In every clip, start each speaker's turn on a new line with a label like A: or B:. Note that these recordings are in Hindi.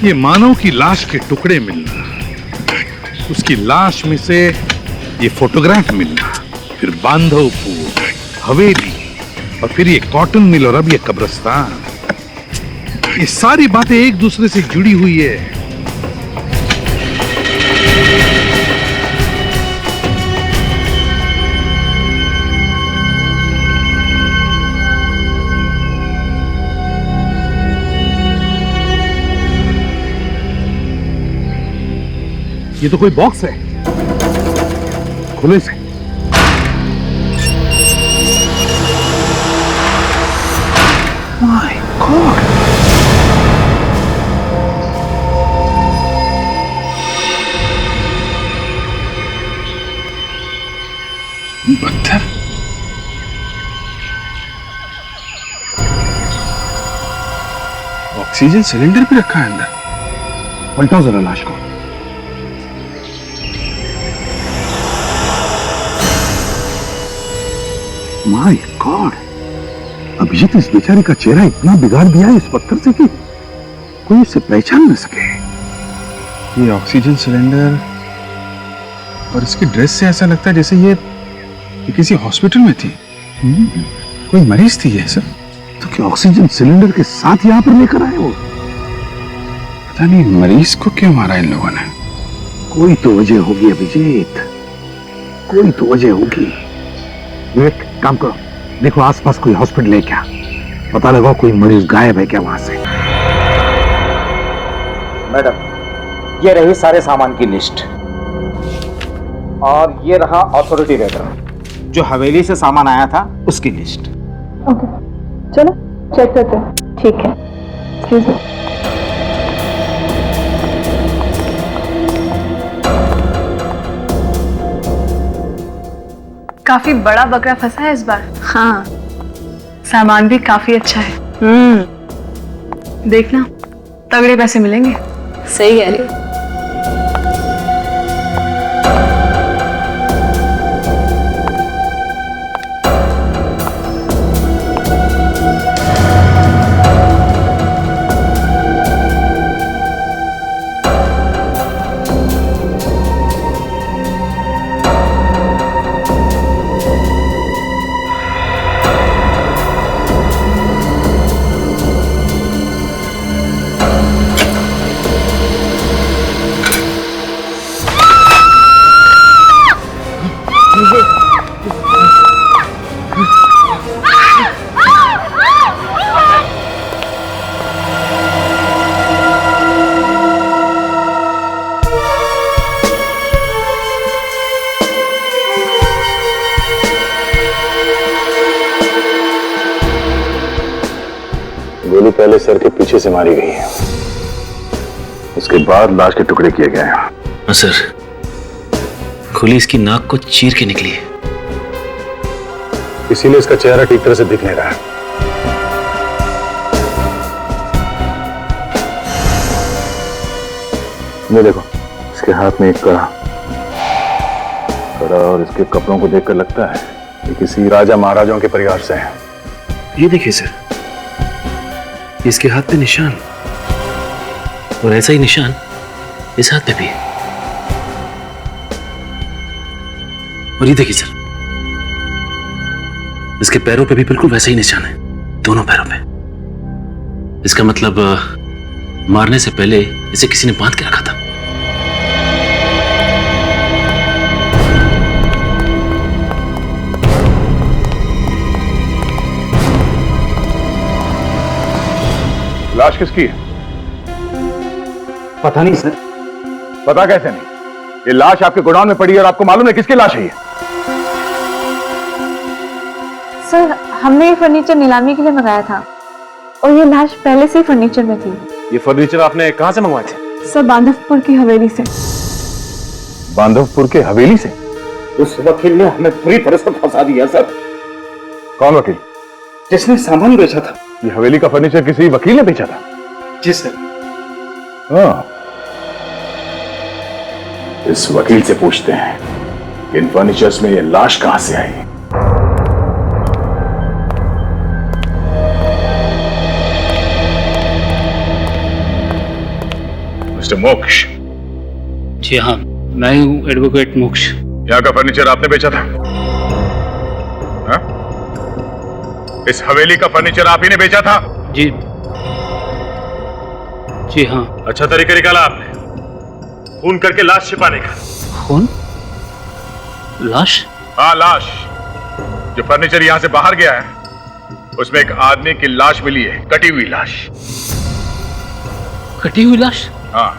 A: ये मानव की लाश के टुकड़े मिलना, उसकी लाश में से ये फोटोग्राफ मिलना, फिर बांधवपुर, हवेली, और फिर ये कॉटन मिल और अब ये कब्रिस्तान, ये सारी बातें एक दूसरे से जुड़ी हुई है। ये तो कोई बॉक्स है, खुले से। माय गॉड, पत्थर। ऑक्सीजन सिलेंडर भी रखा है अंदर। पलटाओ जरा लाश को। माय गॉड, अभिजीत इस बेचारे का चेहरा इतना बिगाड़ दिया है इस पत्थर से कि कोई इसे पहचान न सके। ये ऑक्सीजन सिलेंडर और इसकी ड्रेस से ऐसा लगता है जैसे ये किसी हॉस्पिटल में थी। कोई मरीज थी ये सर। तो क्या ऑक्सीजन सिलेंडर के साथ यहां पर लेकर आए वो? पता नहीं मरीज को क्यों मारा इन लोगों ने। कोई तो वजह होगी अभिजीत, कोई तो वजह होगी। एक काम करो, देखो आसपास कोई हॉस्पिटल है क्या, पता लगाओ कोई मरीज गायब है क्या वहां से।
B: मैडम, ये रही सारे सामान की लिस्ट और ये रहा अथॉरिटी लेटर, जो हवेली से सामान आया था उसकी लिस्ट।
C: ओके, चलो चेक करते हैं। ठीक है, एक्सक्यूज मी।
D: काफी बड़ा बकरा फंसा है इस बार।
C: हाँ,
D: सामान भी काफी अच्छा है। देखना, तगड़े पैसे मिलेंगे।
C: सही कह रही हो।
E: गोली पहले सर के पीछे से मारी गई है, उसके बाद लाश के टुकड़े किए गए हैं।
F: हाँ सर, गोली इसकी नाक को चीर के निकली है,
E: इसीलिए इसका चेहरा ठीक तरह से दिख नहीं रहा है। ये देखो, इसके हाथ में एक कड़ा, और इसके कपड़ों को देखकर लगता है कि किसी राजा महाराजाओं के परिवार से है।
F: ये देखिए सर, इसके हाथ पे निशान, और ऐसा ही निशान इस हाथ पे भी है। और ये देखिए सर, इसके पैरों पे भी बिल्कुल वैसा ही निशान है, दोनों पैरों पे। इसका मतलब मारने से पहले इसे किसी ने बांध के रखा था।
E: लाश किसकी है?
B: पता नहीं सर।
E: पता कैसे नहीं? ये लाश आपके गोडाउन में पड़ी है और आपको मालूम है किसकी लाश है ये?
C: सर, हमने ये फर्नीचर नीलामी के लिए मंगाया था और ये लाश पहले से ही फर्नीचर में थी।
E: ये फर्नीचर आपने कहां से मंगवाए थे?
C: सर, बांधवपुर की हवेली से।
E: बांधवपुर के हवेली से?
B: उस वकील ने हमें पूरी तरह से फंसा दिया सर।
E: कौन वकील?
B: जिसने सामान बेचा था।
E: ये हवेली का फर्नीचर किसी वकील ने बेचा था?
B: जी सर।
E: हाँ, इस वकील से पूछते हैं कि इन फर्नीचर्स में ये लाश कहां से आई। मिस्टर मोक्ष,
F: जी हाँ, मैं हूँ एडवोकेट मोक्ष।
E: यहाँ का फर्नीचर आपने बेचा था? हाँ? इस हवेली का फर्नीचर आप ही ने बेचा था?
F: जी जी हाँ।
E: अच्छा तरीका निकाला आपने, खून करके लाश छिपाने का।
F: खून? लाश?
E: हाँ, लाश। जो फर्नीचर यहां से बाहर गया है उसमें एक आदमी की लाश मिली है, कटी हुई लाश।
F: कटी हुई लाश?
E: हाँ,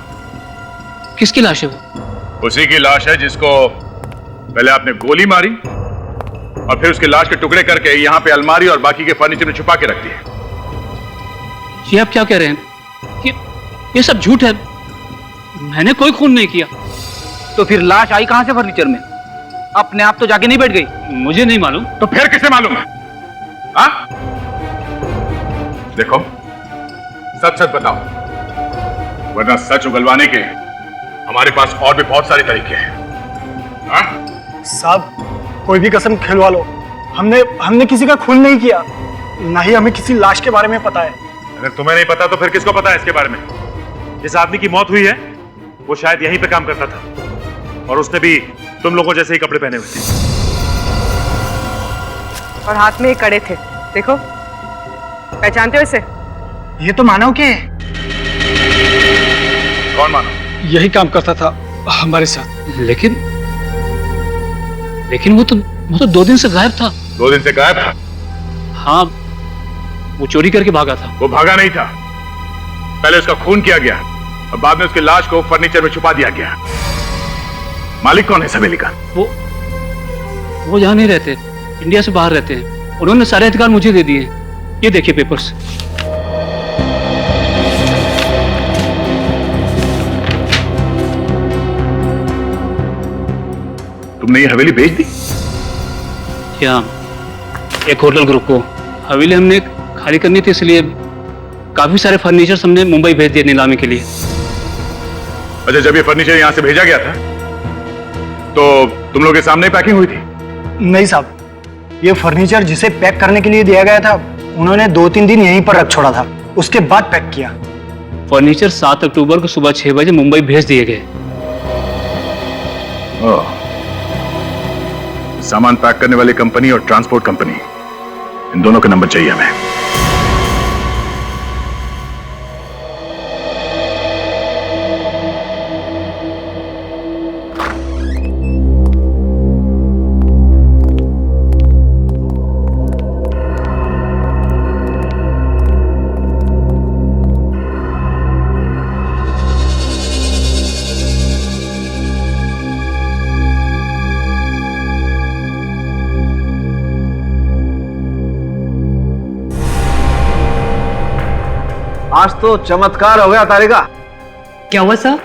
F: किसकी लाश है वो?
E: उसी की लाश है जिसको पहले आपने गोली मारी और फिर उसके लाश के टुकड़े करके यहाँ पे अलमारी और बाकी के फर्नीचर में छुपा के रख दिए।
F: ये आप क्या कह रहे हैं? ये सब झूठ है, मैंने कोई खून नहीं किया।
B: तो फिर लाश आई कहां से फर्नीचर में? अपने आप तो जाके नहीं बैठ गई?
F: मुझे नहीं मालूम।
E: तो फिर किसे मालूम है? हाँ? देखो, सच सच बताओ, वरना सच उगलवाने के हमारे पास और भी बहुत सारे तरीके हैं। हाँ?
G: साहब, कोई भी कसम खिलवा लो, हमने किसी का खून नहीं किया, ना ही हमें किसी लाश के बारे में पता है।
E: अगर तुम्हें नहीं पता तो फिर किसको पता है इसके बारे में? जिस आदमी की मौत हुई है वो शायद यहीं पे काम करता था और उसने भी तुम लोगों जैसे ही कपड़े पहने हुए थे।
H: और हाथ में ये कड़े थे, देखो, पहचानते हो इसे?
G: ये तो मानव के है।
E: कौन मानो?
G: यही काम करता था हमारे साथ।
F: लेकिन वो तो 2 दिन से गायब था।
E: 2 दिन से गायब था?
F: हाँ, वो चोरी करके भागा था।
E: वो भागा नहीं था, पहले उसका खून किया गया और बाद में उसकी लाश को फर्नीचर में छुपा दिया गया। मालिक कौन है इस हवेली का?
F: वो यहाँ नहीं रहते, इंडिया से बाहर रहते हैं। उन्होंने सारे अधिकार मुझे दे दिए। ये देखिए पेपर्स।
E: तुमने ये हवेली बेच दी?
F: क्या? एक होटल ग्रुप को हवेली हमने खाली करनी थी, इसलिए काफी सारे फर्नीचर हमने मुंबई भेज दिए नीलामी के लिए।
E: अच्छा, जब ये फर्नीचर यहां से भेजा गया था तो तुम लोग के सामने पैकिंग हुई थी?
G: नहीं साहब, ये फर्नीचर जिसे पैक करने के लिए दिया गया था, उन्होंने 2-3 दिन यहीं पर रख छोड़ा था, उसके बाद पैक किया।
F: फर्नीचर 7 अक्टूबर को सुबह 6 बजे मुंबई भेज दिए गए।
E: सामान पैक करने वाली कंपनी और ट्रांसपोर्ट कंपनी, इन दोनों के नंबर चाहिए हमें।
B: आज तो चमत्कार हो गया तारिका।
H: क्या हुआ सर?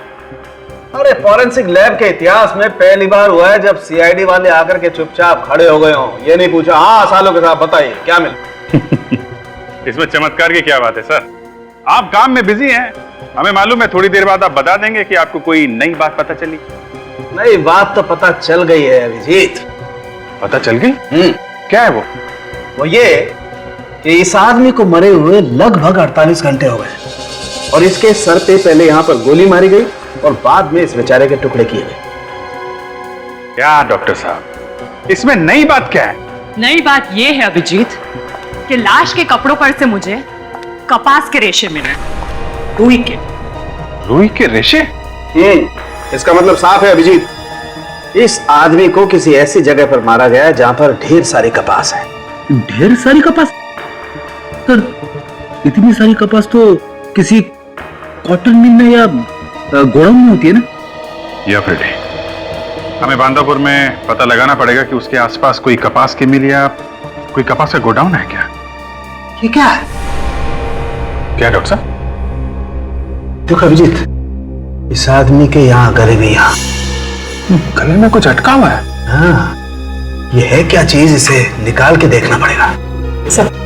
B: अरे फॉरेंसिक लैब के इतिहास में पहली बार हुआ है जब सीआईडी वाले आकर के चुपचाप खड़े हो गए हों, ये नहीं पूछा हाँ सालों के साथ बताइए क्या मिला।
E: इसमें चमत्कार की क्या बात है सर? आप काम में बिजी हैं, हमें मालूम है। थोड़ी देर बाद आप बता देंगे कि आपको कोई नई बात पता चली।
B: नई बात तो पता चल गई है अभिजीत।
E: पता चल गई? क्या है वो?
B: वो ये कि इस आदमी को मरे हुए लगभग 48 घंटे हो गए और इसके सर पे पहले यहाँ पर गोली मारी गई और बाद में इस बेचारे के टुकड़े किए गए।
E: क्या डॉक्टर साहब, इसमें नई बात क्या है?
H: नई बात यह है अभिजीत कि लाश के कपड़ों पर से मुझे कपास के रेशे मिले, रुई के।
E: रुई के रेशे?
B: इसका मतलब साफ है अभिजीत, इस आदमी को किसी ऐसी जगह पर मारा गया है जहां पर ढेर सारी कपास है।
F: ढेर सारी कपास? तो इतनी सारी कपास तो किसी कॉटन मिल में या गोडाउन में होती है ना?
E: या फिर हमें बांदापुर में पता लगाना पड़ेगा कि उसके आसपास कोई कपास की मिल या कोई कपास का गोडाउन है क्या?
B: ये क्या है?
E: क्या डॉक्टर साहब?
B: देखो अभिजीत, इस आदमी के यहाँ गले में यहाँ
E: गले में कुछ अटका हुआ है।
B: हाँ, ये है क्या चीज, इसे निकाल के देखना पड़ेगा। सब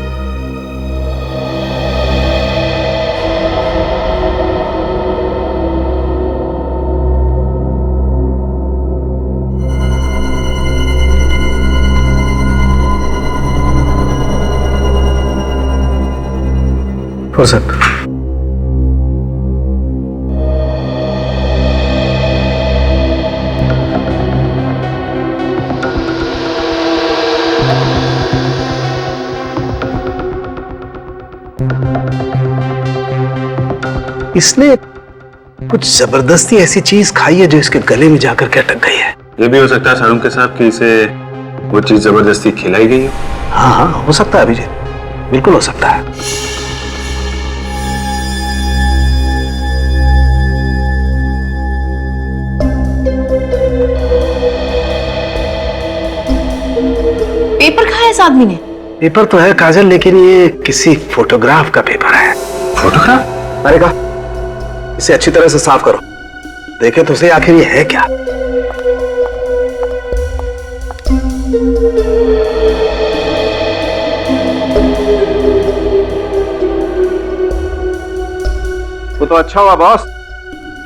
B: फुर्सत। इसने कुछ जबरदस्ती ऐसी चीज खाई है जो इसके गले में जाकर के अटक गई है।
A: ये भी हो सकता है सारुण के साहब कि इसे वो चीज जबरदस्ती खिलाई गई है।
B: हाँ हाँ, हो सकता है अभिजीत, बिल्कुल हो सकता है।
H: पेपर खाया इस आदमी ने?
B: पेपर तो है काजल, लेकिन ये किसी फोटोग्राफ का पेपर है।
A: फोटोग्राफ?
B: अरे कहा, इसे अच्छी तरह से साफ करो, देखे तो सही आखिर ये है क्या। वो तो अच्छा हुआ बॉस,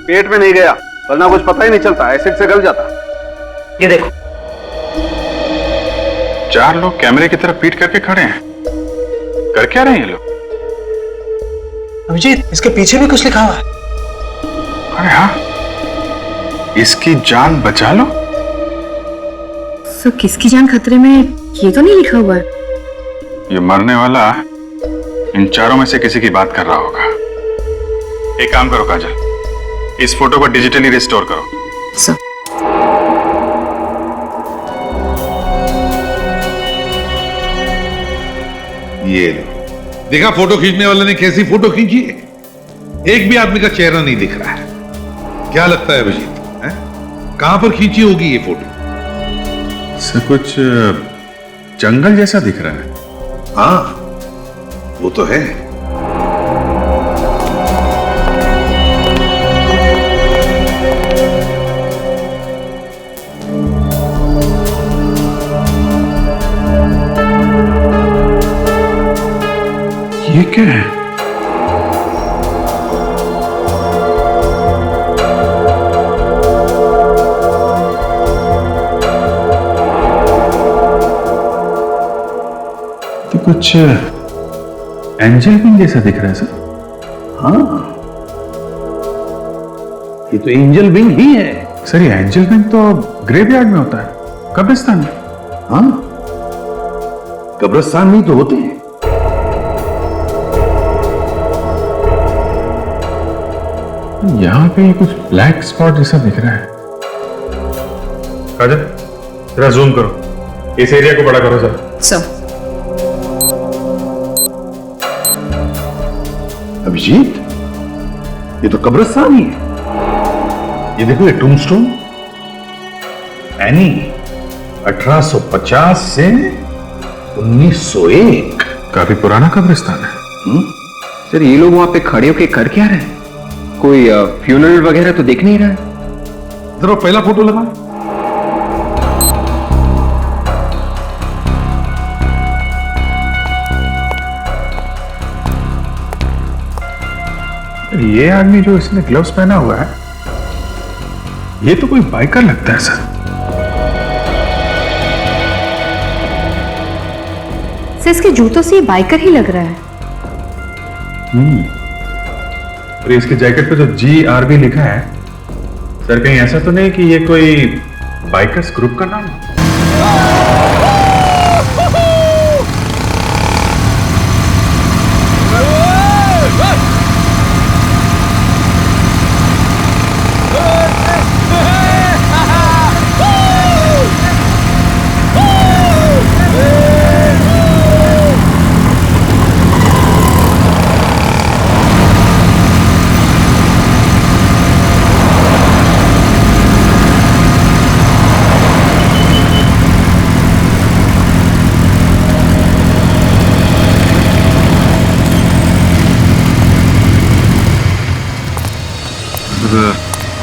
B: पेट में नहीं गया, वरना कुछ पता ही नहीं चलता, एसिड से गल जाता। ये देखो,
A: 4 लोग कैमरे की तरफ पीट करके खड़े हैं। कर क्या रहे हैं ये लोग?
B: अभिजीत, इसके पीछे भी कुछ लिखा हुआ है।
A: अरे हाँ, इसकी जान बचा लो।
H: सर, किसकी जान खतरे में, ये तो नहीं लिखा हुआ है।
A: ये मरने वाला इन चारों में से किसी की बात कर रहा होगा। एक काम करो काजल, इस फोटो को डिजिटली रिस्टोर करो।
H: सर,
I: ये लो, देखा फोटो खींचने वाले ने कैसी फोटो खींची है? एक भी आदमी का चेहरा नहीं दिख रहा है। क्या लगता है अभिजीत, कहां पर खींची होगी ये फोटो?
A: सब कुछ जंगल जैसा दिख रहा है।
I: हाँ, वो तो है।
A: ये क्या है? तो कुछ एंजल विंग जैसा दिख रहा है सर।
I: हाँ, ये तो एंजल विंग ही है।
A: सर ये एंजल विंग तो ग्रेवयार्ड में होता है, कब्रिस्तान में।
I: हाँ, कब्रिस्तान में तो होते हैं।
A: यहां पे कुछ ब्लैक स्पॉट जैसा दिख रहा है। काजल, जरा जूम करो, इस एरिया को बड़ा करो सर।
H: सर,
I: अभिजीत, ये तो कब्रिस्तान ही है। ये देखो, ये टूमस्टोन एनी 1850 से 1901।
A: काफी पुराना कब्रिस्तान है।
J: सर, ये लोग वहां पे खड़े होके कर क्या रहे हैं? कोई फ्यूनरल वगैरह तो देख नहीं रहा है।
I: जरा पहला फोटो लगा।
A: ये आदमी जो इसने ग्लव्स पहना हुआ है, ये तो कोई बाइकर लगता है सर।
H: सर, इसके जूतों से ये बाइकर ही लग रहा है।
A: और इसके जैकेट पे जो GRB लिखा है, सर कहीं ऐसा तो नहीं कि ये कोई बाइकर्स ग्रुप का नाम है?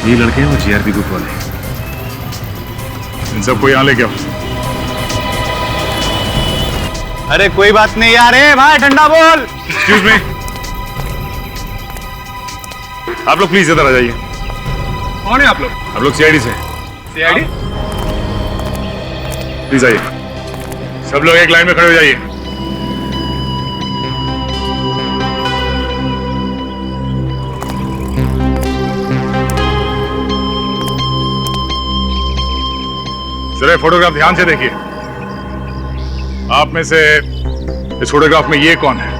A: ये लड़के हैं वो GRB ग्रुप वाले। इन सबको यहां लेके आओ।
G: अरे कोई बात नहीं यार, भाई ठंडा बोल।
E: एक्सक्यूज मी, आप लोग प्लीज इधर आ जाइए।
G: कौन है आप लोग?
E: आप लोग CID से?
G: CID?
E: प्लीज आइए, सब लोग एक लाइन में खड़े हो जाइए। सर, फोटोग्राफ ध्यान से देखिए। आप में से इस फोटोग्राफ में ये कौन है?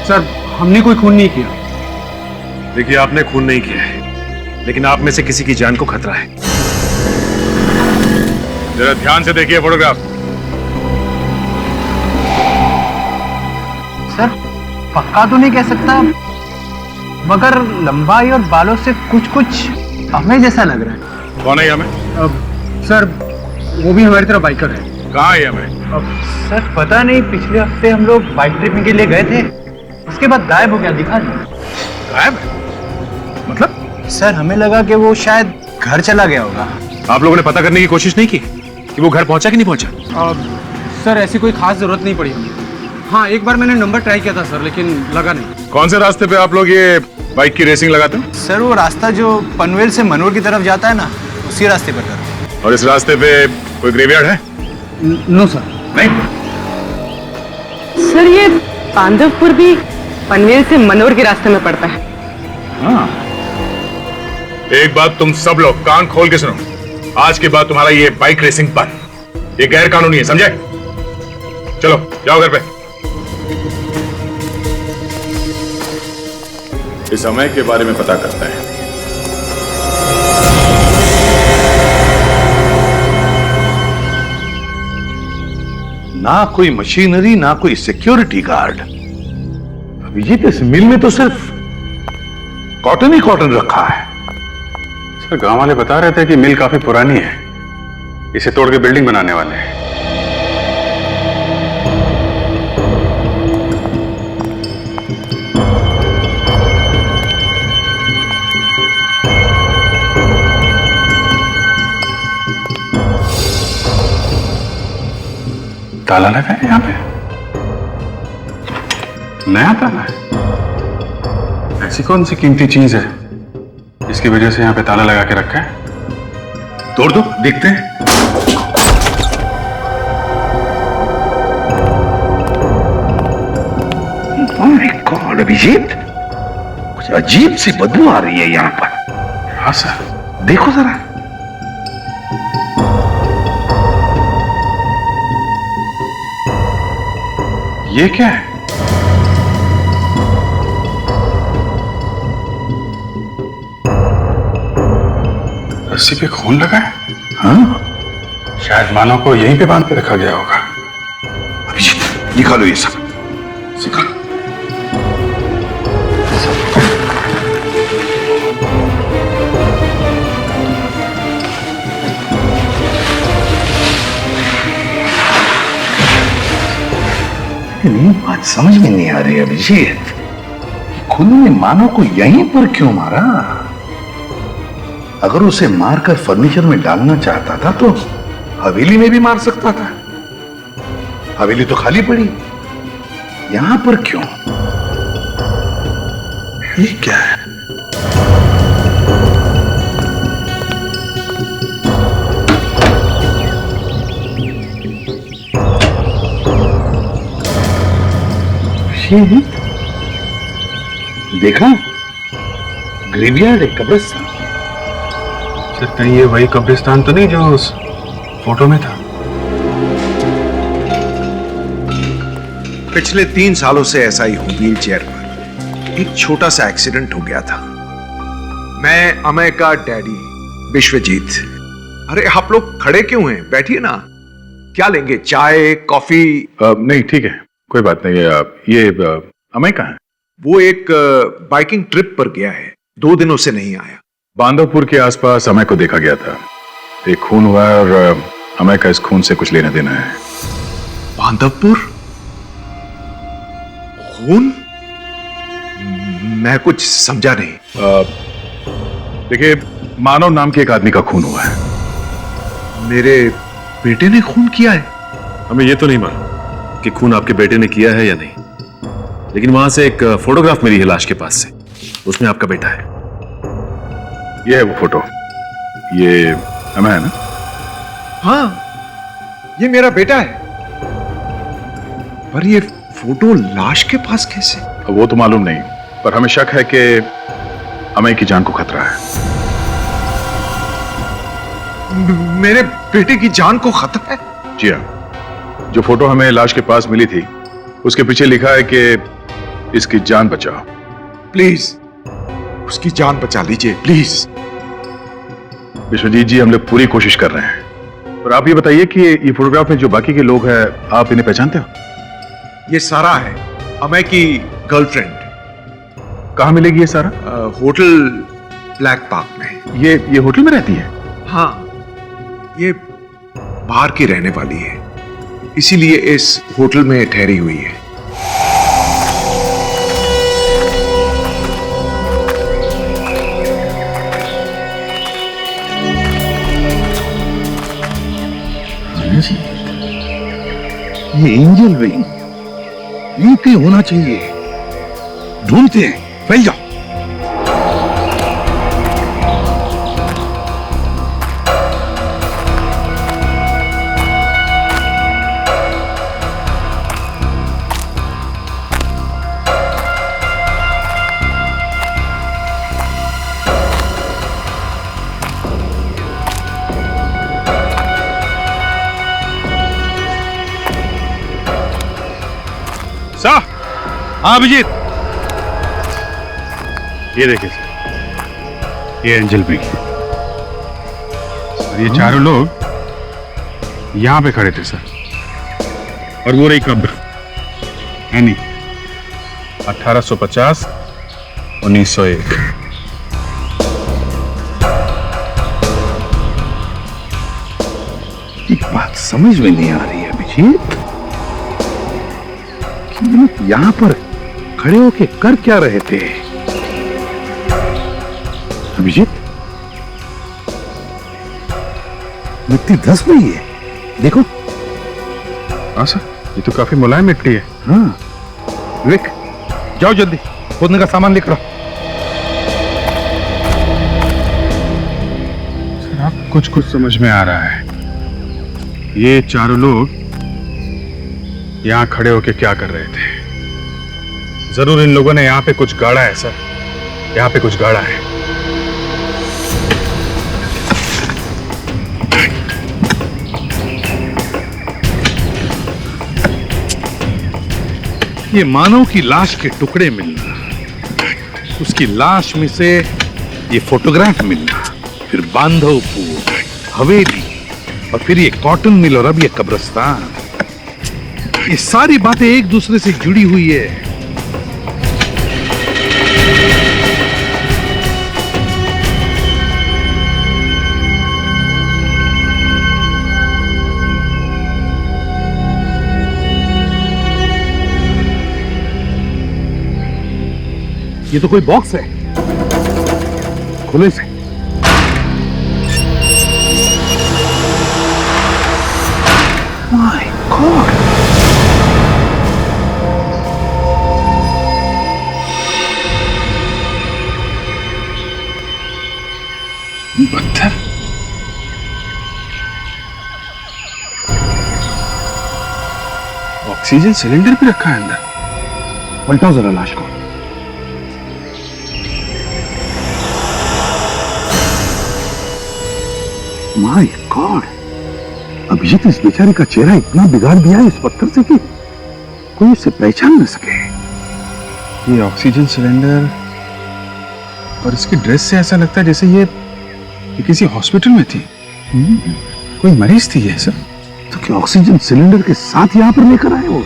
F: सर हमने कोई खून नहीं किया।
E: देखिए, आपने खून नहीं किया है, लेकिन आप में से किसी की जान को खतरा है। जरा ध्यान से देखिए फोटोग्राफ।
G: सर पक्का तो नहीं कह सकता, मगर लंबाई और बालों से कुछ कुछ हमें जैसा लग रहा है।
E: कौन है ये हमें?
F: सर वो भी हमारी तरह बाइकर है।
E: कहाँ है ये हमें?
G: सर पता नहीं, पिछले हफ्ते हम लोग बाइक ट्रिपिंग के लिए गए थे, उसके बाद गायब हो गया, दिखा नहीं।
E: गायब? मतलब?
G: सर हमें लगा कि वो शायद घर चला गया होगा।
E: आप लोगों ने पता करने की कोशिश नहीं की कि वो घर पहुंचा कि नहीं पहुंचा?
F: सर ऐसी कोई खास जरूरत नहीं पड़ी हमें। हाँ एक बार मैंने नंबर ट्राई किया था सर, लेकिन लगा नहीं।
E: कौन से रास्ते पे आप लोग ये बाइक की रेसिंग लगाते हैं?
G: सर वो रास्ता जो पनवेल से मनोर की तरफ जाता है ना, उसी रास्ते पर कर।
E: और इस रास्ते पे कोई ग्रेवयार्ड है?
F: No sir.
E: नहीं।
H: सर ये पांडवपुर भी पनवेल से मनोर के रास्ते में पड़ता है।
E: हाँ। एक बात तुम सब लोग कान खोल के सुनो, आज के बाद तुम्हारा ये बाइक रेसिंग बंद। ये गैर कानूनी है, समझे? चलो जाओ घर पे। इस समय के बारे में पता करते हैं।
A: ना कोई मशीनरी, ना कोई सिक्योरिटी गार्ड। अभिजीत, इस मिल में तो सिर्फ कॉटन ही कॉटन रखा है।
K: सर गांव वाले बता रहे थे कि मिल काफी पुरानी है, इसे तोड़ के बिल्डिंग बनाने वाले हैं। ताला लगा है यहाँ पे, नया ताला है। ऐसी कौन सी कीमती चीज है इसकी वजह से यहाँ पे ताला लगा के रखा है?
A: तोड़ दो, देखते हैं। माय गॉड अभिजीत, कुछ अजीब सी बदबू आ रही है यहाँ पर।
K: हाँ सर,
A: देखो जरा।
K: ये क्या है? रस्सी पे खून लगा है।
A: हाँ,
K: शायद मानव को यहीं पे बांध के रखा गया होगा।
A: अभिजीत निकालो ये सब, निकालो। लेकिन बात समझ में नहीं आ रही अभिजीत, खुद ने मानव को यहीं पर क्यों मारा? अगर उसे मारकर फर्नीचर में डालना चाहता था तो हवेली में भी मार सकता था। हवेली तो खाली पड़ी, यहां पर क्यों? ये क्या है? देखा, ग्रेवयार्ड है, कब्रिस्तान।
K: सर कहीं ये वही कब्रिस्तान तो नहीं जो उस फोटो में था?
L: पिछले 3 सालों से ऐसा ही हूं, व्हील चेयर पर। एक छोटा सा एक्सीडेंट हो गया था। मैं अमय का डैडी विश्वजीत। अरे आप लोग खड़े क्यों हैं? बैठिए ना। क्या लेंगे, चाय, कॉफी?
K: नहीं ठीक है, कोई बात नहीं। ये अमय कहाँ है?
L: वो एक बाइकिंग ट्रिप पर गया है, 2 दिनों से नहीं आया।
K: बांधवपुर के आसपास अमय को देखा गया था। एक खून हुआ है और अमय का इस खून से कुछ लेना देना है।
L: बांधवपुर? खून? मैं कुछ समझा नहीं।
K: देखिए, मानव नाम के एक आदमी का खून हुआ है।
L: मेरे बेटे ने खून किया है?
E: हमें ये तो नहीं मालूम कि खून आपके बेटे ने किया है या नहीं, लेकिन वहां से एक फोटोग्राफ मिली है लाश के पास से, उसमें आपका बेटा है।
K: ये है वो फोटो। ये अमय है ना?
L: हाँ, ये मेरा बेटा है। पर ये फोटो लाश के पास कैसे?
K: वो तो मालूम नहीं, पर हमें शक है कि अमय की जान को खतरा है।
L: मेरे बेटे की जान को खतरा है।
E: जी हाँ, जो फोटो हमें लाश के पास मिली थी उसके पीछे लिखा है कि इसकी जान बचाओ।
L: प्लीज उसकी जान बचा लीजिए प्लीज।
E: विश्वजीत जी, हम लोग पूरी कोशिश कर रहे हैं, और आप ये बताइए कि ये फोटोग्राफ में जो बाकी के लोग हैं, आप इन्हें पहचानते हो?
L: ये सारा है, अमय की गर्लफ्रेंड।
E: कहाँ मिलेगी ये सारा?
L: होटल ब्लैक पार्क में।
E: ये होटल में रहती है?
L: हाँ, ये बाहर की रहने वाली है, इसीलिए इस होटल में ठहरी हुई है।
A: ये एंजल विंग यहीं कहीं होना चाहिए, ढूंढते हैं, फैल जाओ।
E: हाँ अभिजीत, ये देखिए सर, ये एंजल ब्रिग, और ये चारों लोग यहां पे खड़े थे सर, और वो रही कब्र एनी, 1850 1901।
A: एक बात समझ में नहीं आ रही है अभिजीत, यहां पर खड़े होके कर क्या रहे थे? अभिजीत, मिट्टी धंस रही है, देखो।
E: हाँ सर, ये तो काफी मुलायम मिट्टी है।
A: हाँ,
E: विवेक, जाओ जल्दी खोदने का सामान लेकर आओ। सर, आप कुछ समझ में आ रहा है, ये चारों लोग यहां खड़े होके क्या कर रहे थे? जरूर इन लोगों ने यहां पे कुछ गाड़ा है सर, यहां पे कुछ गाड़ा है।
I: ये मानव की लाश के टुकड़े मिलना, उसकी लाश में से ये फोटोग्राफ मिलना, फिर बांधवपुर, हवेली, और फिर ये कॉटन मिल, और अब ये कब्रिस्तान, ये सारी बातें एक दूसरे से जुड़ी हुई है।
A: ये तो कोई बॉक्स है, खुले से। माय गॉड, पत्थर।
K: ऑक्सीजन सिलेंडर भी रखा है अंदर।
A: पलटाओ जरा लाश को। माय गॉड, अभिजीत, इस बेचारे का चेहरा इतना बिगाड़ दिया है इस पत्थर से कि कोई इसे पहचान न सके।
K: ये ऑक्सीजन सिलेंडर, और इसकी ड्रेस से ऐसा लगता है जैसे ये किसी हॉस्पिटल में थी। कोई मरीज थी ये सब।
A: तो क्या ऑक्सीजन सिलेंडर के साथ यहां पर लेकर आए वो?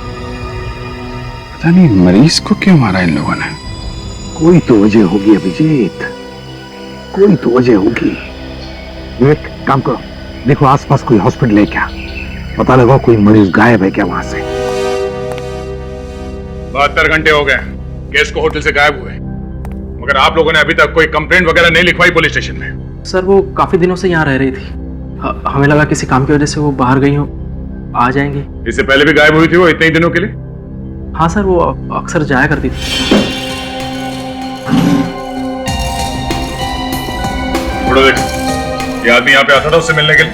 K: पता नहीं मरीज को क्यों मारा इन लोगों ने।
A: कोई तो वजह होगी अभिजीत, कोई तो वजह होगी। विवेक, काम करो, देखो आसपास कोई हॉस्पिटल है क्या, पता लगाओ कोई मरीज गायब है क्या वहां से।
E: 72 घंटे हो गए केस को होटल से गायब हुए, मगर आप लोगों ने अभी तक कोई कंप्लेंट वगैरह नहीं लिखवाई पुलिस स्टेशन में।
M: सर, वो काफी दिनों से यहाँ रह रही थी, हमें लगा किसी काम की वजह से वो बाहर गई हो, आ जाएंगी।
E: इससे पहले भी गायब हुई थी वो इतने ही दिनों के लिए?
M: हाँ सर, वो अक्सर जाया करती थी।
E: थोड़ा देखो, ये आदमी यहाँ पे आता था उससे मिलने के लिए?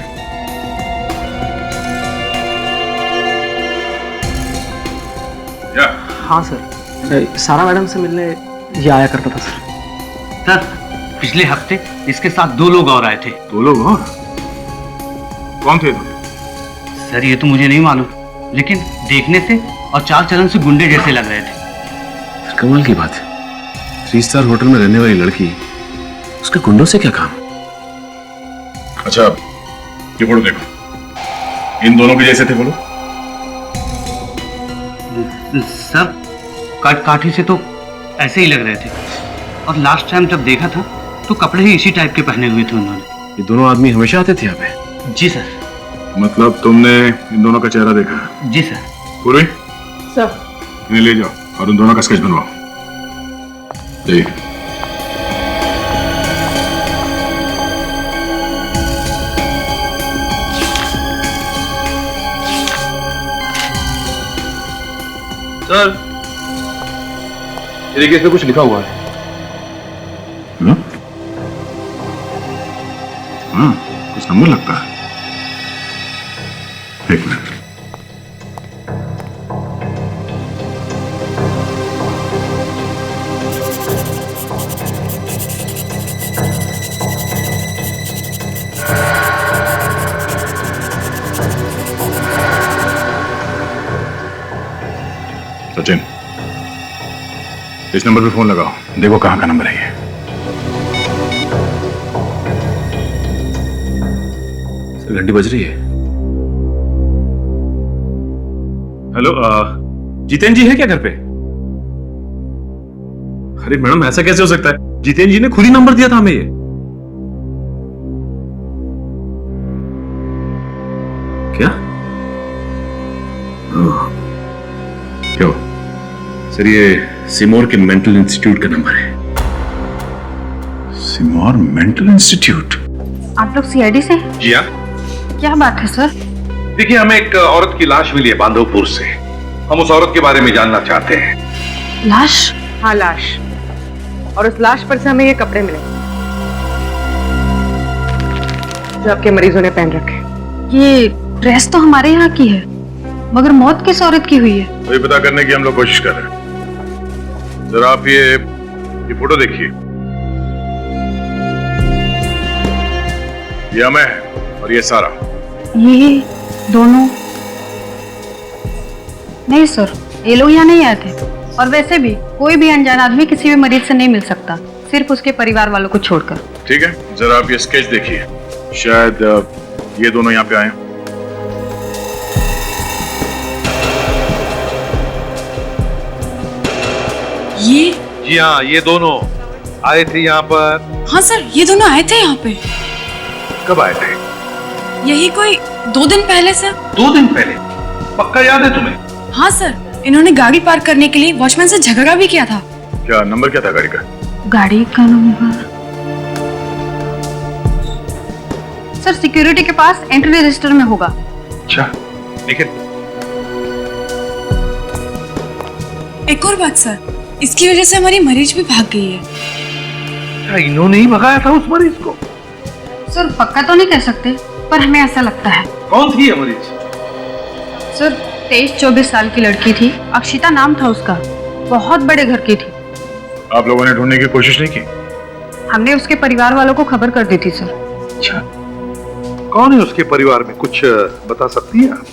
E: क्या?
M: हाँ सर, सारा मैडम से मिलने ये आया करता था सर।
N: सर, पिछले हफ्ते इसके साथ 2 लोग और आए थे।
A: 2 लोग और?
E: कौन थे तुम?
F: सर ये तो मुझे नहीं मालूम, लेकिन देखने से और चाल चलन से गुंडे जैसे लग रहे थे।
K: कमाल की बात है, 3 स्टार होटल में रहने वाली लड़की, उसके गुंडों से क्या काम?
E: अच्छा ये फोटो देखो, इन दोनों के जैसे थे बोलो।
F: सर काठी से तो ऐसे ही लग रहे थे, और लास्ट टाइम जब देखा था तो कपड़े ही इसी टाइप के पहने हुए थे उन्होंने।
K: ये दोनों आदमी हमेशा आते थे यहाँ पे?
F: जी सर।
E: मतलब तुमने इन दोनों का चेहरा देखा?
F: जी सर।
E: पूरी
H: सर
E: इन्हें ले जाओ और उन दोनों का स्केच बनवाओ। देख
K: सर, ये देखिए इसमें कुछ लिखा हुआ है।
E: हाँ, कुछ नंबर लगता है। एक मिनट। सचिन, इस नंबर पे फोन लगाओ, देखो कहाँ का नंबर है ये।
K: सर घंटी बज रही है। हेलो, जितेंद्र जी है क्या घर पे? अरे मैडम ऐसा कैसे हो सकता है? जितेंद्र जी ने खुद ही नंबर दिया था हमें ये। क्या?
E: क्यों?
K: सर ये सिमोर के मेंटल इंस्टीट्यूट का नंबर है।
E: सिमोर मेंटल इंस्टीट्यूट?
C: आप लोग सीआईडी से?
I: जी हाँ।
C: क्या बात है सर?
I: देखिए, हमें एक औरत की लाश मिली है बांधवपुर से। हम उस औरत के बारे में जानना चाहते हैं।
C: लाश?
H: हाँ लाश, और उस लाश पर से हमें ये कपड़े मिले जो आपके मरीजों ने पहन रखे।
C: ये ड्रेस तो हमारे यहाँ की है, मगर मौत किस औरत की हुई है?
E: वही पता करने की हम लोग कोशिश कर रहे हैं। जरा आप ये फोटो देखिए। ये मैं है और ये सारा।
C: ये दोनों? नहीं सर, ये लोग यहाँ नहीं आए थे, और वैसे भी कोई भी अनजान आदमी किसी भी मरीज से नहीं मिल सकता, सिर्फ उसके परिवार वालों को छोड़कर।
E: ठीक है, जरा आप ये स्केच देखिए, शायद ये दोनों यहाँ पे आए।
N: ये?
I: जी हाँ, ये दोनों आए थे यहाँ पर।
N: हाँ सर, ये दोनों आए थे यहाँ पे।
I: कब आए थे?
N: यही कोई 2 दिन पहले सर।
I: 2 दिन पहले? पक्का याद है तुम्हें?
N: हाँ सर, इन्होंने गाड़ी पार्क करने के लिए वॉचमैन से झगड़ा भी किया था।
E: क्या नंबर क्या था गाड़ी का?
C: गाड़ी का नंबर सर सिक्योरिटी के पास एंट्री रजिस्टर में होगा।
I: अच्छा, लेकिन
N: एक और बात सर, इसकी वजह से हमारी मरीज भी भाग गई है।
I: क्या इन्होंने ही भगाया था उस मरीज को?
C: सर पक्का तो नहीं कह सकते, पर हमें ऐसा लगता है।
I: कौन थी ये मरीज?
C: सर 23-24 साल की लड़की थी, अक्षिता नाम था उसका, बहुत बड़े घर की थी।
E: आप लोगों ने ढूंढने की कोशिश नहीं की?
C: हमने उसके परिवार वालों को खबर कर दी थी सर।
I: अच्छा, कौन है उसके परिवार में, कुछ बता सकती है आप?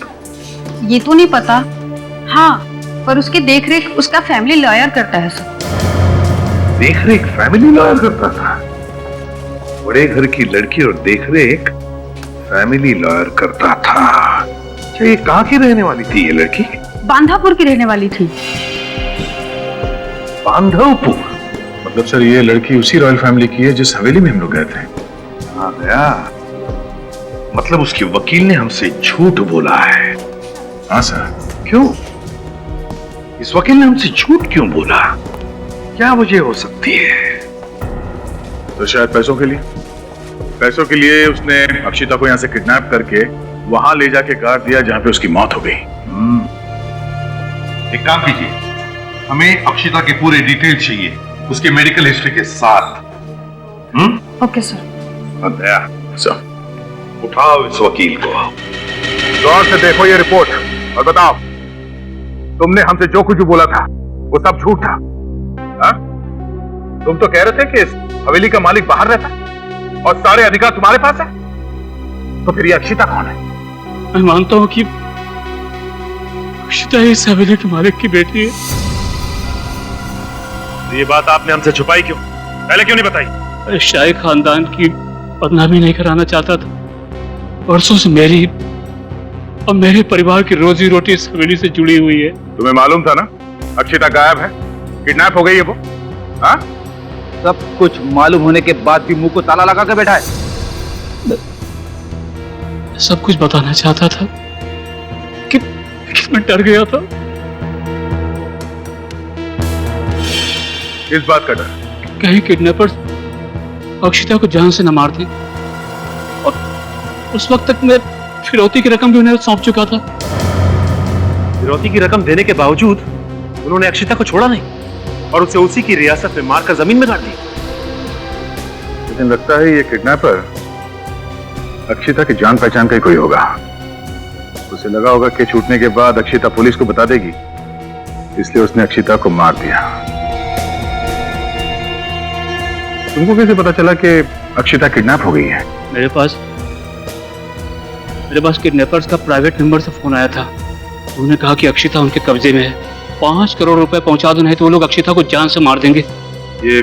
C: ये तो नहीं पता, हाँ पर उसकी देखरेख उसका फैमिली लॉयर करता है सर।
I: देखरेख फैमिली लॉयर करता था? बड़े घर की लड़की और देखरेख फैमिली लॉयर करता था। अच्छा, ये कहाँ की रहने वाली थी ये लड़की?
C: बांधापुर की रहने वाली थी।
I: बांधवपुर?
E: मतलब सर ये लड़की उसी रॉयल फैमिली की है जिस हवेली में हम लोग गए थे।
I: हाँ गया, मतलब उसके वकील ने हमसे झूठ बोला है।
E: हाँ सर।
I: क्यों? इस वकील ने हमसे झूठ क्यों बोला? क्या वजह हो सकती है?
E: तो शायद पैसों के लिए। पैसों के लिए उसने अक्षिता को यहाँ से किडनैप करके वहां ले जाके गाड़ दिया जहां पे उसकी मौत हो गई।
I: एक काम कीजिए, हमें अक्षिता के पूरे डिटेल चाहिए, उसके मेडिकल हिस्ट्री के साथ।
C: Okay sir.
I: दया सर, उठाओ इस वकील को। गौर से देखो ये रिपोर्ट और बताओ, तुमने हमसे जो कुछ बोला था वो सब झूठ था? हा? तुम तो कह रहे थे कि इस हवेली का मालिक बाहर रहता और सारे अधिकार तुम्हारे पास है।
E: तो फिर ये अक्षिता कौन है?
F: मैं मानता हूँ कि अक्षिता इस हवेली के मालिक की बेटी है।
E: ये बात आपने हमसे छुपाई क्यों? पहले क्यों नहीं बताई?
F: शाही खानदान की बदनामी नहीं कराना चाहता था। वर्षों से मेरी और मेरे परिवार की रोजी रोटी इस हवेली से जुड़ी हुई है।
E: तुम्हें मालूम था ना अक्षिता गायब है, किडनैप हो गई है वो? हाँ?
A: सब कुछ मालूम होने के बाद भी मुंह को ताला लगा के बैठा है।
F: सब कुछ बताना चाहता था कि मैं डर गया था।
E: इस बात का डर?
F: कहीं किडनैपर्स अक्षिता को जान से न मार दें। और उस वक्त तक मैं फिरौती की रकम भी उन्हें सौंप चुका था।
M: फिरौती की रकम देने के बावजूद उन्होंने अक्षिता को छोड़ा नहीं और उसे उसी की रियासत में मारकर जमीन में गाड़ दिया।
E: लेकिन लगता है ये किडनैपर अक्षिता की जान पहचान का ही कोई होगा। उसे लगा होगा कि छूटने के बाद अक्षिता पुलिस को बता देगी, इसलिए उसने अक्षिता को मार दिया। तुमको कैसे पता चला कि अक्षिता किडनैप हो गई है?
F: मेरे पास किडनैपर्स का प्राइवेट नंबर से फोन आया था। उन्होंने कहा कि अक्षिता उनके कब्जे में है, 5 करोड़ रुपए पहुंचा दो, नहीं तो वो लोग अक्षिता को जान से मार देंगे।
M: ये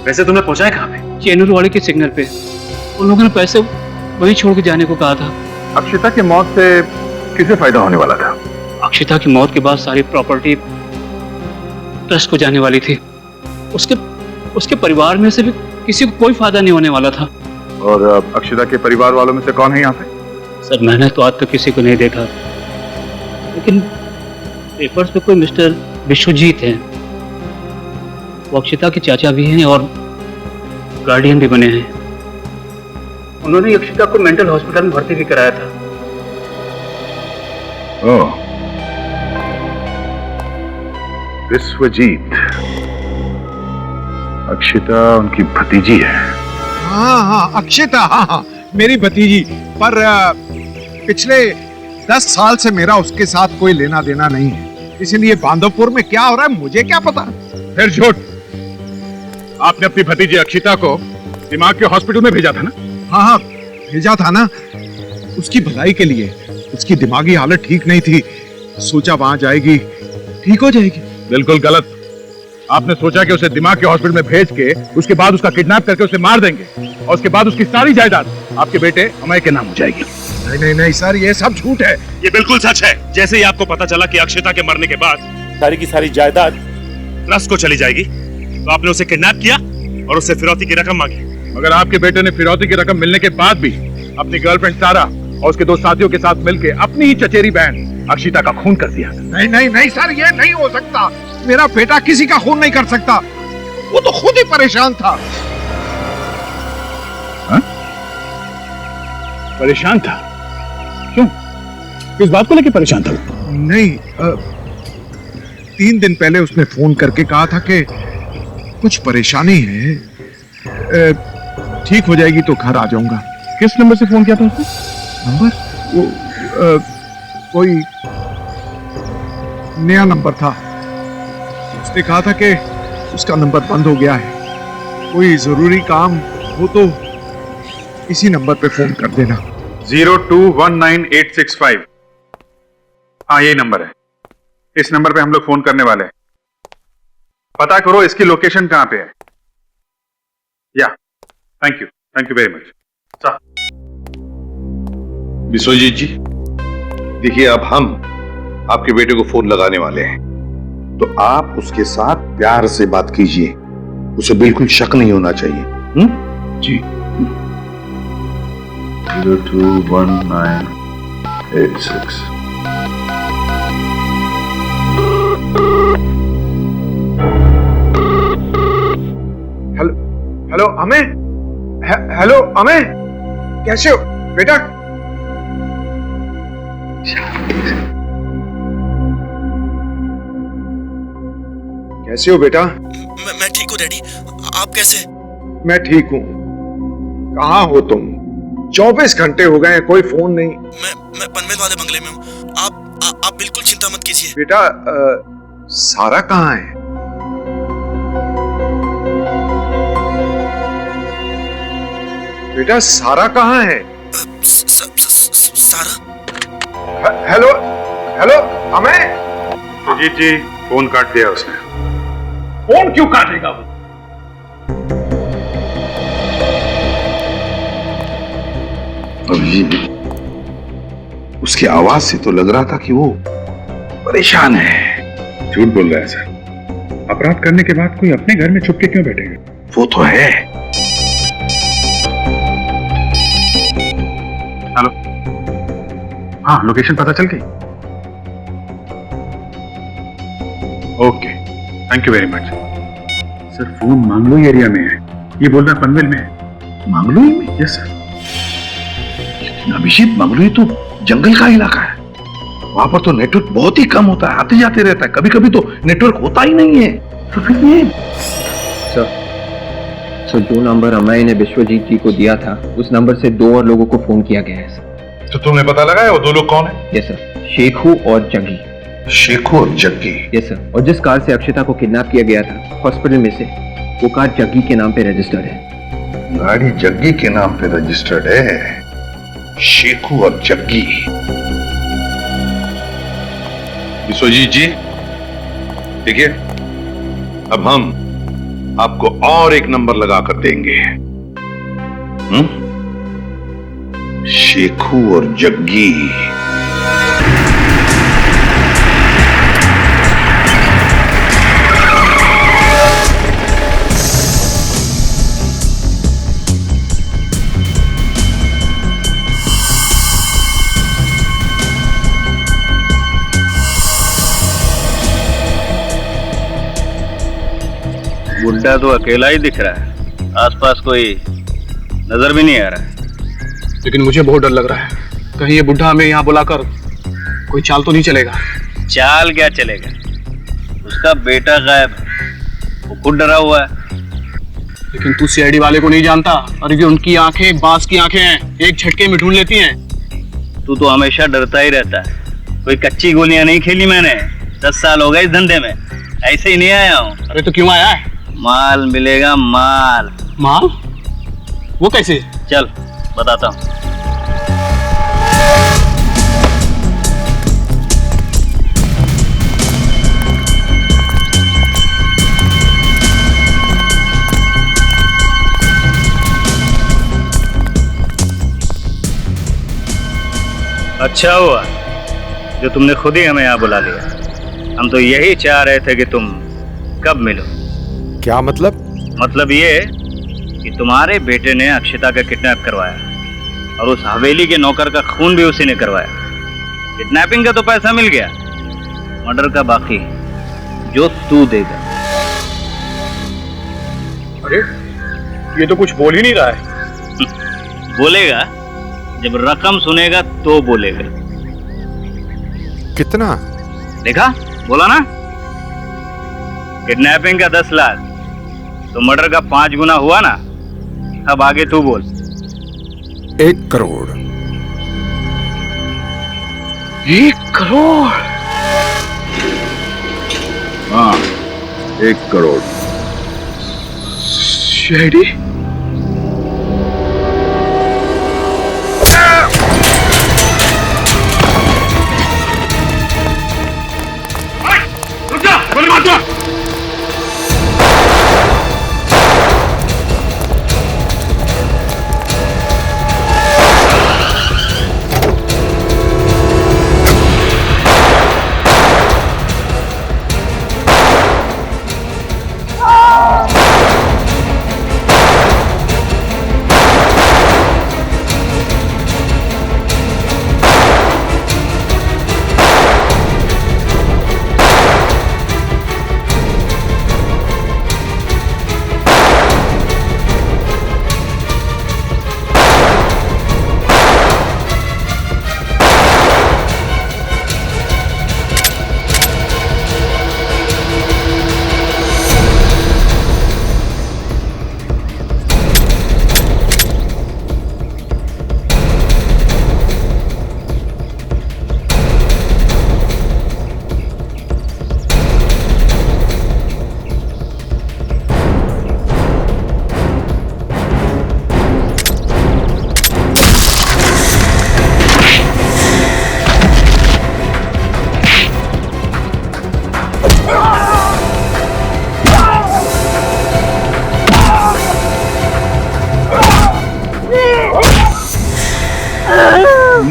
M: पैसे तुमने पहुंचाए कहाँ पे?
F: चेनूर वाले के सिग्नल पे। उन लोगों ने पैसे वहीं छोड़ के जाने को कहा था।
E: अक्षिता की मौत से किसे फायदा होने वाला था?
F: अक्षिता की मौत के बाद सारी प्रॉपर्टी ट्रस्ट को जाने वाली थी। उसके परिवार में से भी किसी को कोई फायदा नहीं होने वाला था।
E: और अक्षिता के परिवार वालों में से कौन है यहाँ पे?
F: सर, मैंने तो आज तक किसी को नहीं देखा, लेकिन पेपर्स पे कोई मिस्टर विश्वजीत हैं। वो अक्षिता के चाचा भी हैं और गार्डियन भी बने हैं। उन्होंने अक्षिता को मेंटल हॉस्पिटल में भर्ती भी कराया था।
E: ओह, विश्वजीत। अक्षिता उनकी भतीजी है।
L: हाँ, अक्षिता, हाँ, मेरी भतीजी। पर पिछले 10 साल से मेरा उसके साथ कोई लेना देना नहीं है, इसलिए बांधवपुर में क्या हो रहा है मुझे क्या पता।
E: फिर झूठ। आपने अपनी भतीजी अक्षिता को दिमाग के हॉस्पिटल में भेजा था ना?
L: हाँ, भेजा था ना, उसकी भलाई के लिए। उसकी दिमागी हालत ठीक नहीं थी, सोचा वहां जाएगी, ठीक हो जाएगी।
E: बिल्कुल गलत। आपने सोचा कि उसे दिमाग के हॉस्पिटल में भेज के उसके बाद उसका किडनैप करके उसे मार देंगे और उसके बाद उसकी सारी जायदाद आपके बेटे अमय के नाम हो जाएगी।
L: नहीं सर, ये सब झूठ है।
E: ये बिल्कुल सच है। जैसे ही आपको पता चला कि अक्षिता के मरने के बाद सारी की सारी जायदाद ट्रस्ट को चली जाएगी, तो आपने उसे किडनैप किया और उससे फिरौती की रकम मांगी। मगर आपके बेटे ने फिरौती की रकम मिलने के बाद भी अपनी गर्लफ्रेंड सारा और उसके 2 साथियों के साथ मिलकर अपनी ही चचेरी बहन अक्षिता का खून कर दिया।
L: नहीं सर, ये नहीं हो सकता। मेरा बेटा किसी का खून नहीं कर सकता, वो तो खुद ही परेशान था।
E: हा? परेशान था? क्यों? किस बात को लेकर परेशान था?
L: नहीं, 3 दिन पहले उसने फोन करके कहा था कि कुछ परेशानी है, ठीक हो जाएगी तो घर आ जाऊंगा।
E: किस नंबर से फोन किया था उसने?
L: नंबर? वो कोई नया नंबर था। उसने कहा था कि उसका नंबर बंद हो गया है, कोई जरूरी काम हो तो इसी नंबर पे फोन कर देना।
E: 0219865। हाँ, यही नंबर है। इस नंबर पे हम लोग फोन करने वाले हैं। पता करो इसकी लोकेशन कहां पे है। या, thank you very much.
I: Vishwajeet ji, देखिए अब हम आपके बेटे को फोन लगाने वाले हैं, तो आप उसके साथ प्यार से बात कीजिए, उसे बिल्कुल शक नहीं होना चाहिए।
L: जी।
I: 021986।
L: हेलो अमय। हेलो अमय, कैसे हो बेटा? कैसे हो बेटा?
O: मैं ठीक हूँ डैडी, आप कैसे?
L: मैं ठीक हूँ। कहाँ हो तुम? 24 घंटे हो गए, कोई फोन नहीं।
O: मैं पनवेल वाले बंगले में हूँ। आप बिल्कुल चिंता मत कीजिए।
L: बेटा, सारा कहाँ है? बेटा, सारा कहाँ है?
O: सहारा।
L: Hello hello Amay.
E: Sujit ji phone काट दिया उसने।
M: फोन क्यों काटेगा वो?
A: अभिजीत, उसकी आवाज से तो लग रहा था कि वो परेशान है।
E: झूठ बोल रहा है सर। अपराध करने के बाद कोई अपने घर में छुप के क्यों बैठेगा?
A: वो तो है।
E: हेलो, हाँ लोकेशन पता चल गई? Okay, thank you very much. Sir phone Mangloi area में है, ये बोल रहा है पनवेल में है।
A: मांगलोई में?
E: Yes sir.
A: लेकिन अभिजीत, मांगलोई तो जंगल का इलाका है, वहां पर तो नेटवर्क बहुत ही कम होता है, आते जाते रहता है, कभी कभी तो नेटवर्क होता ही नहीं है। तो फिर ये
J: सर जो नंबर अमय ने विश्वजीत जी को दिया था, उस नंबर से 2 और लोगों को फोन किया गया है सर।
I: तो तुमने पता लगाया वो 2 लोग कौन है?
J: यस सर, शेखू और जग्गी।
A: शेखू और जग्गी?
J: यस सर, और जिस कार से अक्षिता को किडनैप किया गया था हॉस्पिटल में से, वो कार जग्गी के नाम पे रजिस्टर्ड है।
A: गाड़ी जग्गी के नाम पे रजिस्टर्ड है। शेखू और जग्गी।
I: विश्वजीत जी देखिए, अब हम आपको और एक नंबर लगा कर देंगे।
A: शेखू और जग्गी।
P: बुड्ढा तो अकेला ही दिख रहा है, आसपास कोई नजर भी नहीं आ रहा है।
K: लेकिन मुझे बहुत डर लग रहा है, कहीं ये बुड्ढा हमें यहाँ बुलाकर कोई चाल तो नहीं चलेगा।
P: चाल क्या चलेगा, उसका बेटा गायब है, वो खुद डरा हुआ है।
K: लेकिन तू सीआईडी वाले को नहीं जानता, और ये उनकी आंखें बांस की आंखें हैं, एक झटके में ढूंढ लेती हैं।
P: तू तो हमेशा डरता ही रहता है, कोई कच्ची गोलियां नहीं खेली मैंने, 10 साल हो गए इस धंधे में, ऐसे ही नहीं आया हूँ।
K: अरे तो क्यों आया है?
P: माल मिलेगा, माल।
K: माल? वो कैसे?
P: चल बताता हूँ। अच्छा हुआ जो तुमने खुद ही हमें यहाँ बुला लिया, हम तो यही चाह रहे थे कि तुम कब मिलो।
L: क्या मतलब?
P: मतलब ये कि तुम्हारे बेटे ने अक्षिता का किडनैप करवाया, और उस हवेली के नौकर का खून भी उसी ने करवाया। किडनैपिंग का तो पैसा मिल गया, मर्डर का बाकी, जो तू देगा।
K: अरे ये तो कुछ बोल ही नहीं रहा है।
P: बोलेगा, जब रकम सुनेगा तो बोलेगा।
L: कितना?
P: देखा, बोला ना, किडनैपिंग का 10 लाख, तो मर्डर का 5 गुना हुआ ना। अब आगे तू बोल।
L: 1 करोड़।
A: 1 करोड़? हाँ, 1 करोड़।
K: सीआईडी?
E: रुक जा, गोली मार दो।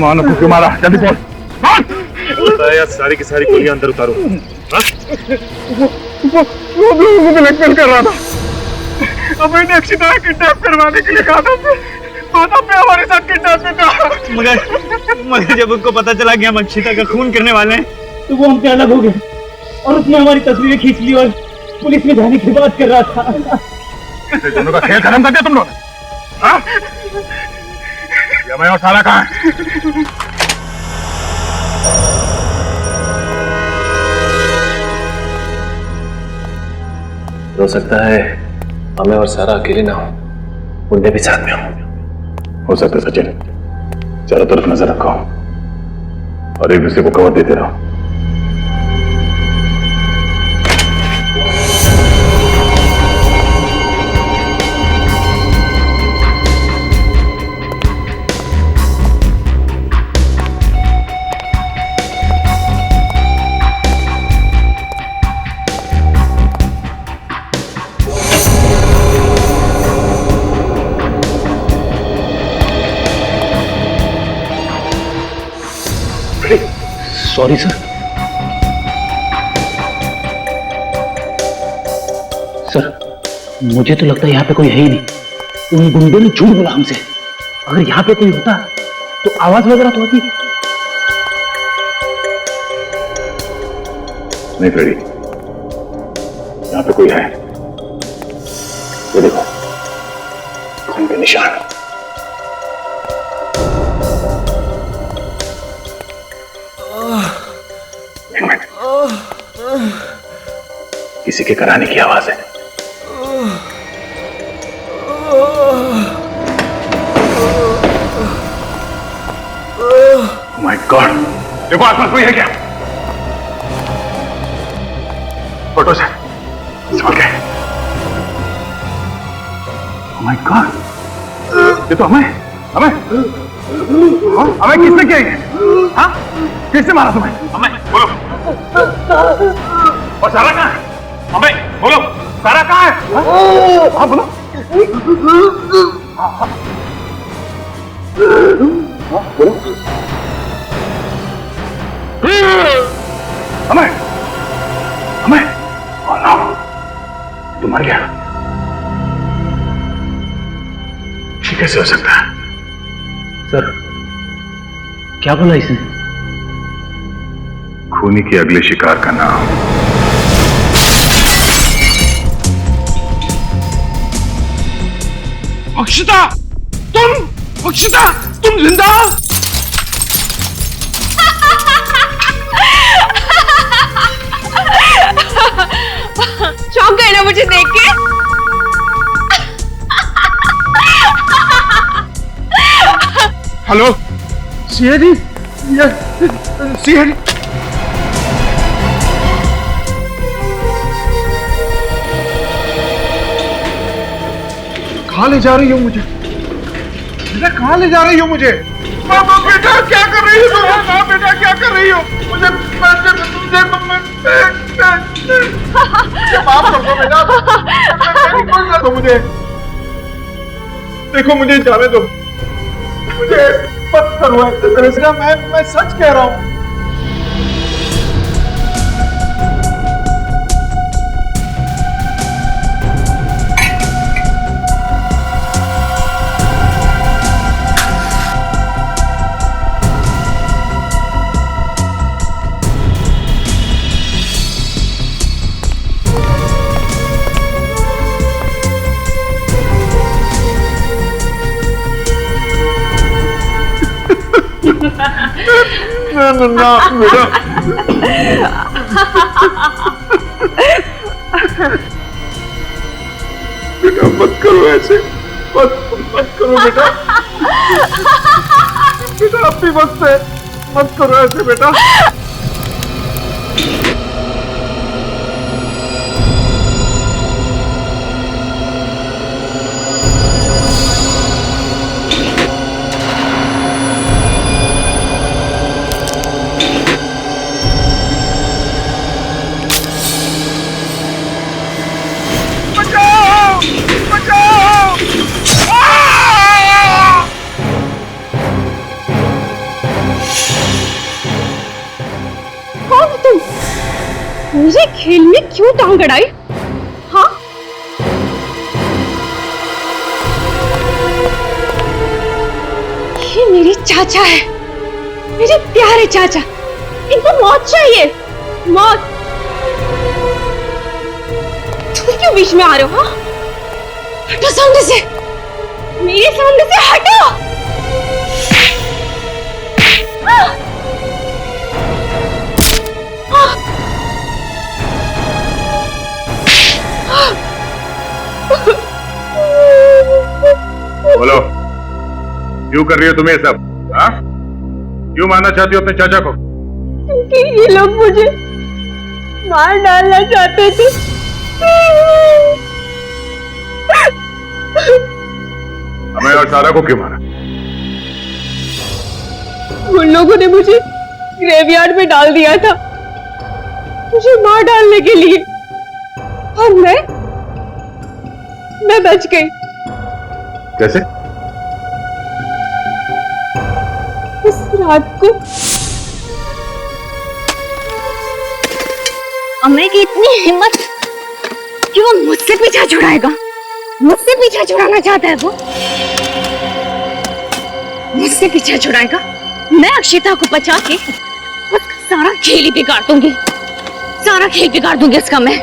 I: मानो को क्यों मारा? जल्दी बोल।
M: बताया सारी की सारी गोलियां अंदर उतारो।
A: वो लोगों को ब्लैकमेल कर रहा था। अब मैंने अक्षिता किडनैप करवाने के लिए कहा था। माता पे हमारे साथ किडनैप था।
G: मगर जब उसको पता चला कि हम अक्षिता का खून करने वाले हैं
F: तो वो हमसे अलग हो गए और उसने हमारी तस्वीरें खींच ली और पुलिस में जाने की बात कर रहा था।
I: दोनों का खेल खत्म कर दिया तुम लोग। हाँ? मैं और सारा कहाँ है?
Q: हो सकता है हमें और सारा अकेले ना हो, उनने भी साथ में हो सकता है। सचिन, चारों तरफ नजर रखो और एक दूसरे को कवर देते रहो।
B: Sorry sir. सर, मुझे तो लगता है यहाँ पे कोई है ही नहीं। उन गुंडों ने झूठ बोला हमसे। अगर यहाँ पे कोई होता तो आवाज वगैरह तो होती।
Q: नहीं फ्रेडी, यहाँ पे कोई है। ये देखो, खून के निशान। किसी के कराने की आवाज है। माय गॉड, देखो आसपास कोई है क्या? फोटो से समझ गए। माय गॉड, ये तो हमें किसने किया ये? हाँ? किसने मारा तुम्हें? हमें बोलो। और सारा कहाँ है? हमें बोलो, सारा कहाँ है? हाँ बोलो। बोलो। हमें तुम मर गया। ये कैसे हो सकता है?
B: सर, क्या बोला इसने?
Q: खूनी के अगले शिकार का नाम
I: अक्षिता, तुम जिंदा?
R: चौंक गए ना मुझे देख के?
I: हेलो
A: सिया जी, सिया जी, कहाँ ले जा रही हो मुझे? बेटा कहाँ ले जा रही हो मुझे? बेटा क्या कर रही हो तुम? बेटा क्या कर रही हो? मुझे माफ कर दो बेटा, निकल ना दो मुझे। देखो मुझे जाने दो, मुझे मत करो ऐसे तरह से। मैं सच कह रहा हूँ। ना बेटा, बेटा मत करो ऐसे, मत करो बेटा। बेटा अब भी वक्त है, मत करो ऐसे बेटा।
R: तुम? मेरे खेल में क्यों टांग अड़ाई? हाँ? ये मेरे चाचा है, मेरे प्यारे चाचा। इनको मौत चाहिए, मौत। तुम क्यों बीच में आ रहे हो? हाँ? हटो सामने से, मेरे सामने से हटो।
E: बोलो, क्यों कर रही हो तुम ये सब? हाँ? क्यों मारना चाहती हो अपने चाचा को?
R: क्योंकि ये लोग मुझे मार डालना चाहते थे।
E: हमें और सारा को क्यों मारा?
R: उन लोगों ने मुझे ग्रेवयार्ड में डाल दिया था, मुझे मार डालने के लिए, और मैं बच गई।
E: कैसे?
R: उस रात को अम्मे की इतनी हिम्मत कि वो मुझसे पीछा छुड़ाएगा, मुझसे पीछा छुड़ाना चाहता है वो, मुझसे पीछा छुड़ाएगा। मैं अक्षिता को बचा के उसका सारा खेल ही बिगाड़ दूंगी, सारा खेल बिगाड़ दूंगी उसका मैं।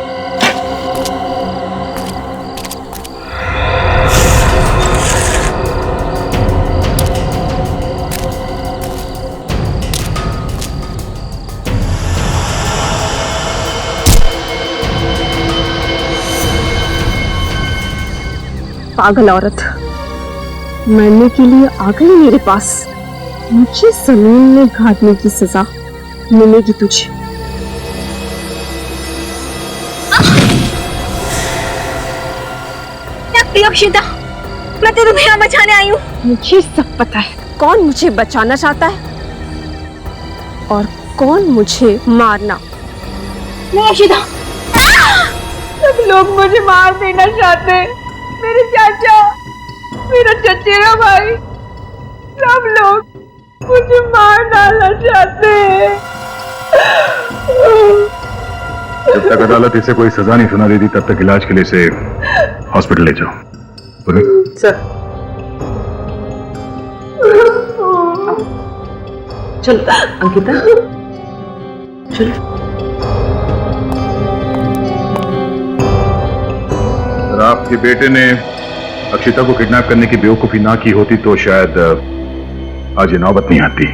R: पागल औरत, मरने के लिए आ गई मेरे पास। मुझे जमीन में गाड़ने की सजा मिलेगी तुझे। अक्षिता, मैं तो तुम्हें यहाँ बचाने आई हूँ। मुझे सब पता है कौन मुझे बचाना चाहता है और कौन मुझे मारना। नहीं अक्षिता, सब लोग मुझे मार देना चाहते हैं। मेरे चाचा, मेरा चचेरा भाई, सब लोग मुझे मार डालना चाहते हैं।
E: जब तक अदालत इसे कोई सजा नहीं सुना देती तब तक इलाज के लिए इसे हॉस्पिटल ले जाओ।
H: सर चलो अंकिता, चलो।
E: अगर आपके बेटे ने अक्षिता को किडनैप करने की बेवकूफी ना की होती तो शायद आज ये नौबत नहीं आती।